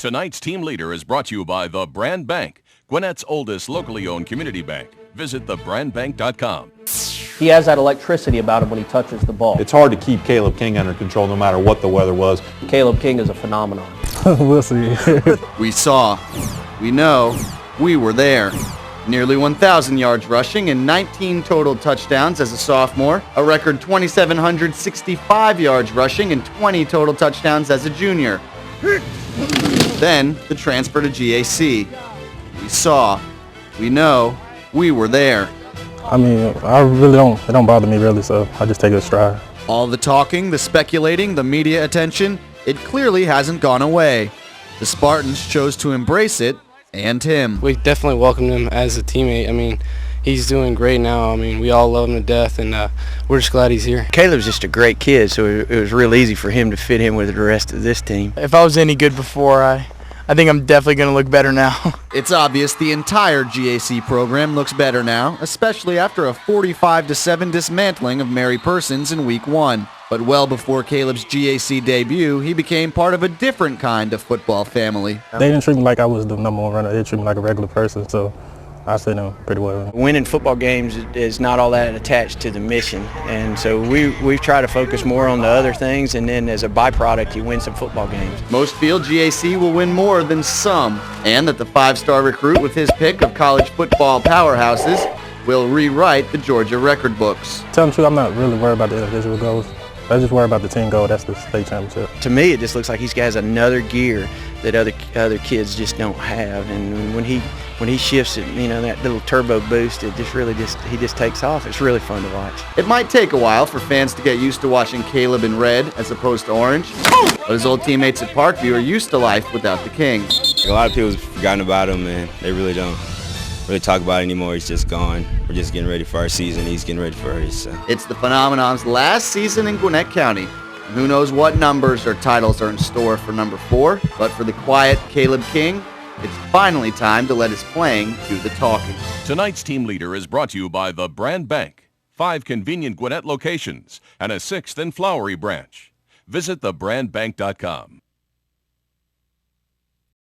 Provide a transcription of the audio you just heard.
Tonight's team leader is brought to you by the Brand Bank, Gwinnett's oldest locally owned community bank. Visit thebrandbank.com. He has that electricity about him when he touches the ball. It's hard to keep Caleb King under control no matter what the weather was. Caleb King is a phenomenon. We'll see. We saw, we know, we were there. Nearly 1,000 yards rushing and 19 total touchdowns as a sophomore, a record 2,765 yards rushing and 20 total touchdowns as a junior. Then, the transfer to GAC. We saw, we know, we were there. I mean, it don't bother me really, so I just take it a stride. All the talking, the speculating, the media attention, it clearly hasn't gone away. The Spartans chose to embrace it, and him. We definitely welcomed him as a teammate. I mean, he's doing great now. I mean, we all love him to death, and we're just glad he's here. Caleb's just a great kid, so it was real easy for him to fit in with the rest of this team. If I was any good before, I think I'm definitely going to look better now. It's obvious the entire GAC program looks better now, especially after a 45-7 dismantling of Mary Persons in Week 1. But well before Caleb's GAC debut, he became part of a different kind of football family. They didn't treat me like I was the number one runner. They treated me like a regular person, so I fit in pretty well. Winning football games is not all that attached to the mission, and so we try to focus more on the other things, and then as a byproduct, you win some football games. Most feel GAC will win more than some, and that the five-star recruit with his pick of college football powerhouses will rewrite the Georgia record books. Tell them the truth, I'm not really worried about the individual goals. I just worry about the team goal. That's the state championship. To me, it just looks like he has another gear that other kids just don't have, and when he shifts it, you know, that little turbo boost, it he just takes off. It's really fun to watch. It might take a while for fans to get used to watching Caleb in red as opposed to orange, but his old teammates at Parkview are used to life without the King. A lot of people have forgotten about him, and they really don't really talk about it anymore. He's just gone. We're just getting ready for our season. He's getting ready for his. It's the Phenomenon's last season in Gwinnett County. And who knows what numbers or titles are in store for number 4, but for the quiet Caleb King, it's finally time to let his playing do the talking. Tonight's team leader is brought to you by the Brand Bank, 5 convenient Gwinnett locations, and a 6th in Flowery branch. Visit thebrandbank.com.